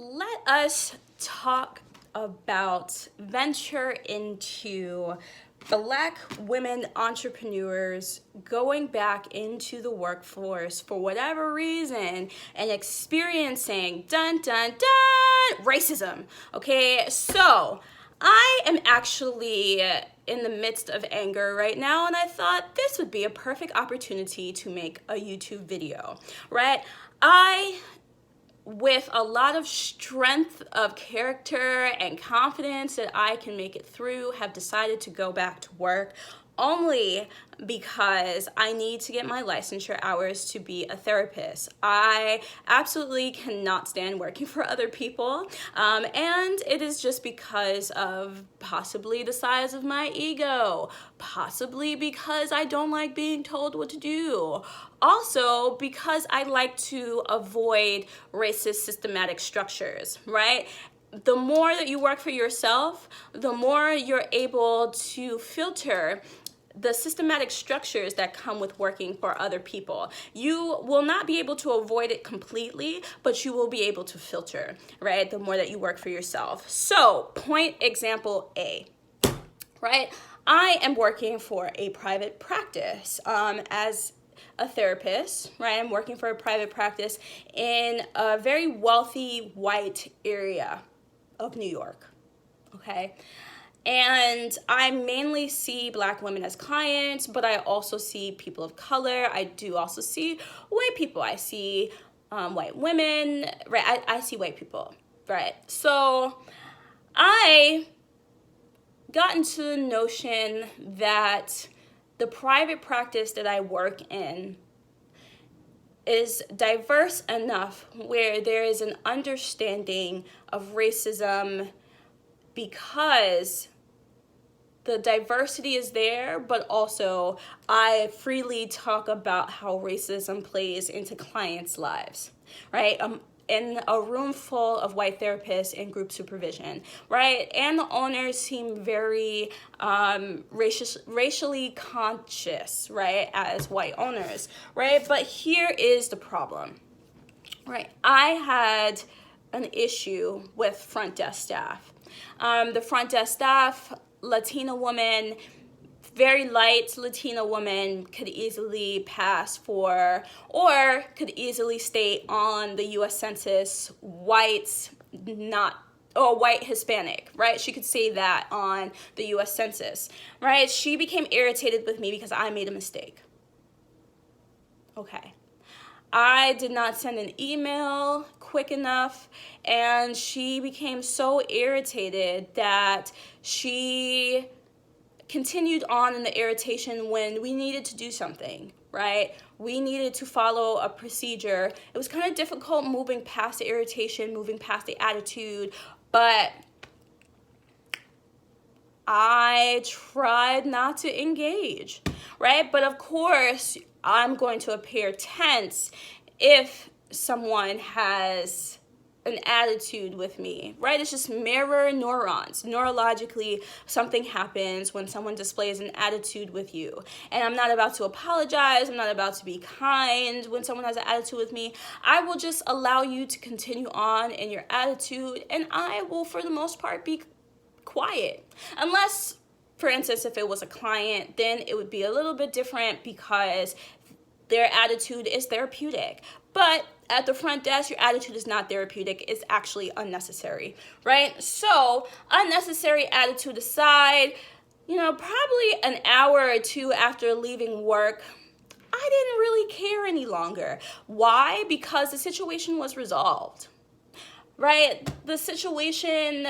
let us talk about venture into Black women entrepreneurs going back into the workforce for whatever reason and experiencing dun dun dun racism. Okay, so I am actually in the midst of anger right now, and I thought this would be a perfect opportunity to make a YouTube video, right? With a lot of strength of character and confidence that I can make it through, have decided to go back to work only because I need to get my licensure hours to be a therapist. I absolutely cannot stand working for other people, and it is just because of possibly the size of my ego, possibly because I don't like being told what to do, also because I like to avoid racist systematic structures, right? The more that you work for yourself, the more you're able to filter the systematic structures that come with working for other people. You will not be able to avoid it completely, but you will be able to filter, right? The more that you work for yourself. So, point example A, right? I am working for a private practice as a therapist, right? I'm working for a private practice in a very wealthy white area of New York, okay? And I mainly see Black women as clients, but I also see people of color. I do also see white people. I see white women, right? I see white people, right? So I got into the notion that the private practice that I work in is diverse enough where there is an understanding of racism because the diversity is there, but also I freely talk about how racism plays into clients' lives, right? In a room full of white therapists and group supervision, right? And the owners seem very racially conscious, right, as white owners, right? But here is the problem, right? I had an issue with front desk staff. The front desk staff, Latina woman, very light Latina woman, could easily pass for or could easily state on the US Census white, not or white Hispanic, right? She could say that on the US Census, right? She became irritated with me because I made a mistake. Okay. I did not send an email quick enough, and she became so irritated that she continued on in the irritation when we needed to do something, right? We needed to follow a procedure. It was kind of difficult moving past the irritation, moving past the attitude, but I tried not to engage, right? But of course, I'm going to appear tense if someone has an attitude with me, right? It's just mirror neurons. Neurologically, something happens when someone displays an attitude with you. And I'm not about to apologize. I'm not about to be kind when someone has an attitude with me. I will just allow you to continue on in your attitude, and I will, for the most part, be quiet. Unless, for instance, if it was a client, then it would be a little bit different because their attitude is therapeutic. But at the front desk, your attitude is not therapeutic. It's actually unnecessary, right? So, unnecessary attitude aside, probably an hour or two after leaving work, I didn't really care any longer. Why? Because the situation was resolved, right? The situation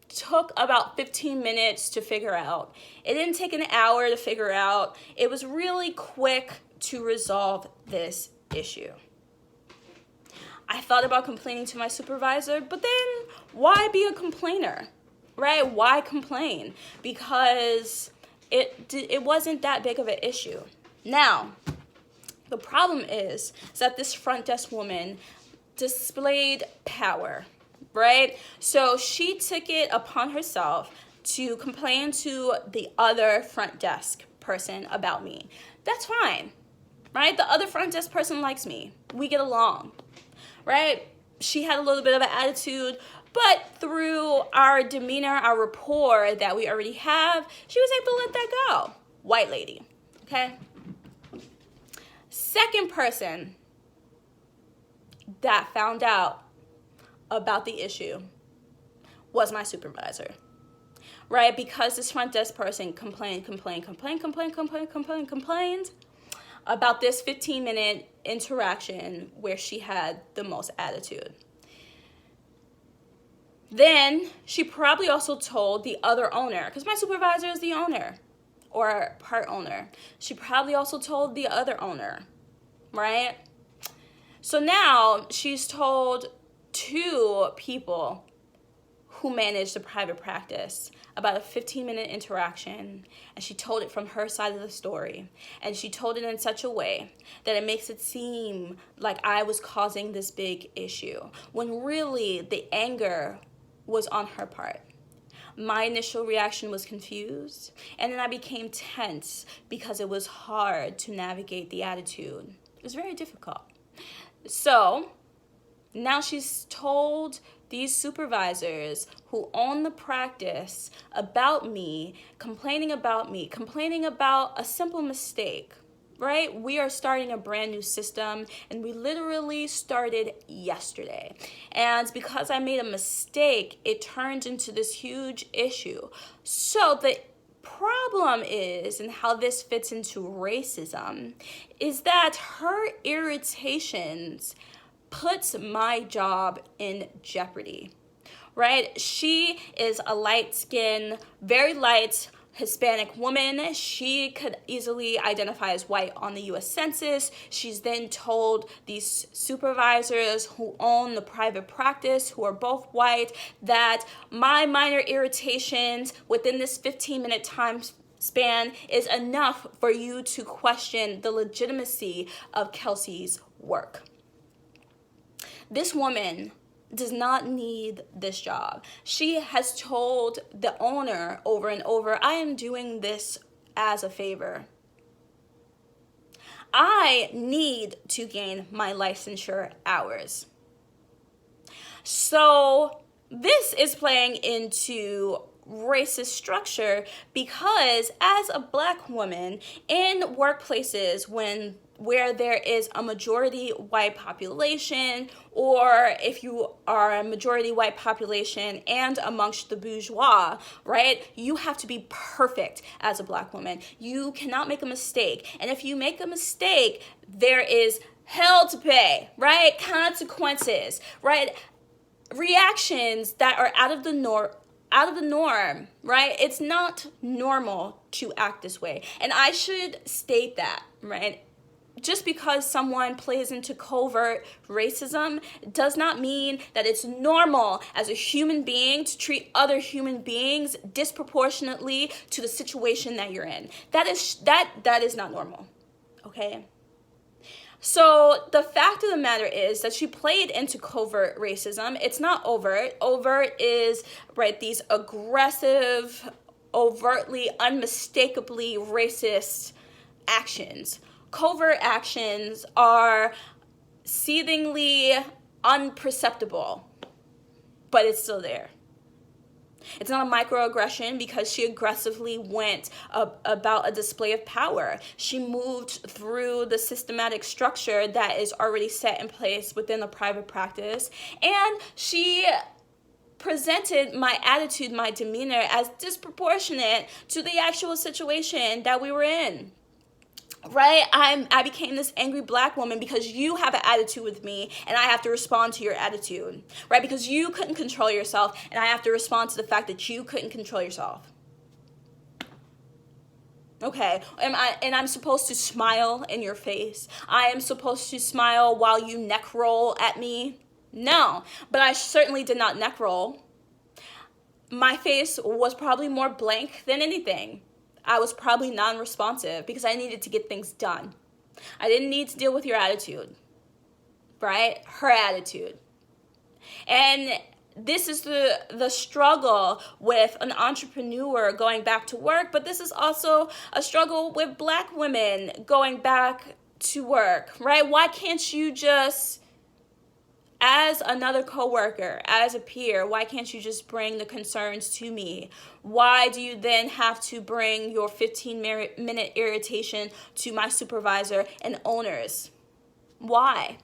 took about 15 minutes to figure out. It didn't take an hour to figure out. It was really quick to resolve this issue. I thought about complaining to my supervisor, but then why be a complainer, right? Why complain? Because it wasn't that big of an issue. Now, the problem is that this front desk woman displayed power, right? So she took it upon herself to complain to the other front desk person about me. That's fine, right? The other front desk person likes me. We get along, right? she had a little bit of an attitude, but through our demeanor, our rapport that we already have, she was able to let that go. White lady, okay? Second person that found out about the issue was my supervisor, right? Because this front desk person complained about this 15-minute interaction where she had the most attitude. Then she probably also told the other owner, because my supervisor is the owner or part owner. She probably also told the other owner, right? So now she's told 2 people who managed a private practice about a 15-minute interaction, and she told it from her side of the story, and she told it in such a way that it makes it seem like I was causing this big issue, when really the anger was on her part. My initial reaction was confused, and then I became tense because it was hard to navigate the attitude. It was very difficult. So now she's told these supervisors who own the practice about me, complaining about a simple mistake, right? We are starting a brand new system, and we literally started yesterday. And because I made a mistake, it turned into this huge issue. So the problem is, and how this fits into racism, is that her irritations puts my job in jeopardy, right? She is a light-skinned, very light Hispanic woman. She could easily identify as white on the US Census. She's then told these supervisors who own the private practice, who are both white, that my minor irritations within this 15-minute time span is enough for you to question the legitimacy of Kelsey's work. This woman does not need this job. She has told the owner over and over, I am doing this as a favor. I need to gain my licensure hours. So this is playing into racist structure, because as a Black woman in workplaces where there is a majority white population, or if you are a majority white population and amongst the bourgeois, right, you have to be perfect as a Black woman. You cannot make a mistake. And if you make a mistake, there is hell to pay, right? Consequences, right? Reactions that are out of the norm, right? It's not normal to act this way. And I should state that, right? Just because someone plays into covert racism does not mean that it's normal as a human being to treat other human beings disproportionately to the situation that you're in. That is not normal, okay? So the fact of the matter is that she played into covert racism. It's not overt. Overt is, right, these aggressive, overtly, unmistakably racist actions. Covert actions are seethingly unperceptible, but it's still there. It's not a microaggression because she aggressively went about a display of power. She moved through the systematic structure that is already set in place within the private practice, and she presented my attitude, my demeanor as disproportionate to the actual situation that we were in. Right? I became this angry Black woman because you have an attitude with me and I have to respond to your attitude. Right? Because you couldn't control yourself and I have to respond to the fact that you couldn't control yourself. Okay, and I'm supposed to smile in your face. I am supposed to smile while you neck roll at me. No, but I certainly did not neck roll. My face was probably more blank than anything. I was probably non-responsive because I needed to get things done. I didn't need to deal with your attitude, right? Her attitude. And this is the struggle with an entrepreneur going back to work, but this is also a struggle with Black women going back to work, right? Why can't you just As another coworker, as a peer, why can't you just bring the concerns to me? Why do you then have to bring your 15-minute irritation to my supervisor and owners? Why?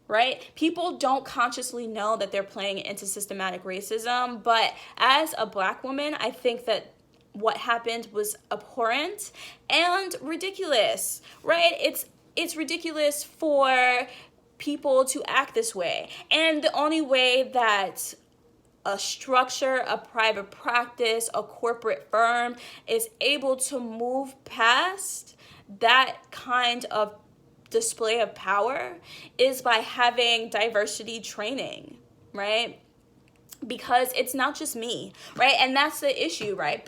Right? People don't consciously know that they're playing into systematic racism, but as a Black woman, I think that what happened was abhorrent and ridiculous, right? It's ridiculous for people to act this way. And the only way that a structure, a private practice, a corporate firm is able to move past that kind of display of power is by having diversity training, right? Because it's not just me, right? And that's the issue, right?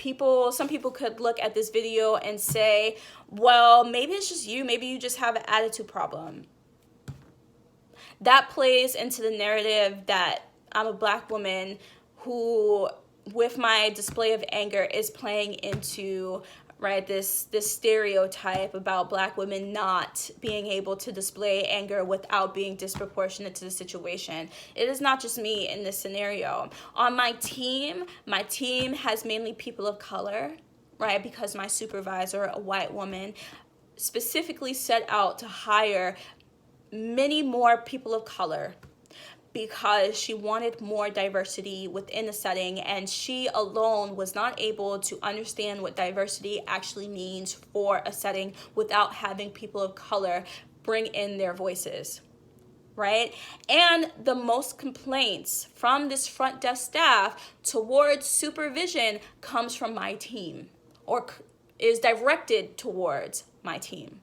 Some people could look at this video and say, well, maybe it's just you. Maybe you just have an attitude problem. That plays into the narrative that I'm a Black woman who, with my display of anger, is playing into, right, this stereotype about Black women not being able to display anger without being disproportionate to the situation. It is not just me in this scenario. On my team has mainly people of color, right, because my supervisor, a white woman, specifically set out to hire many more people of color because she wanted more diversity within the setting, and she alone was not able to understand what diversity actually means for a setting without having people of color bring in their voices, right? And the most complaints from this front desk staff towards supervision comes from my team, or is directed towards my team,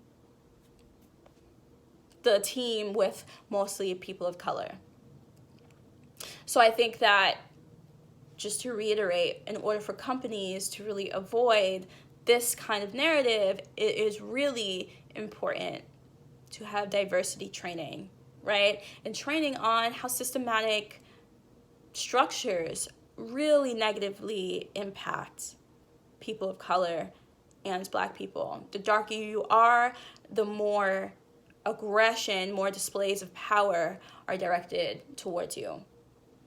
the team with mostly people of color. So I think that, just to reiterate, in order for companies to really avoid this kind of narrative, it is really important to have diversity training, right? And training on how systematic structures really negatively impact people of color and Black people. The darker you are, the more aggression, more displays of power are directed towards you.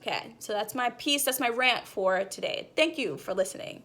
Okay, so that's my piece, that's my rant for today. Thank you for listening.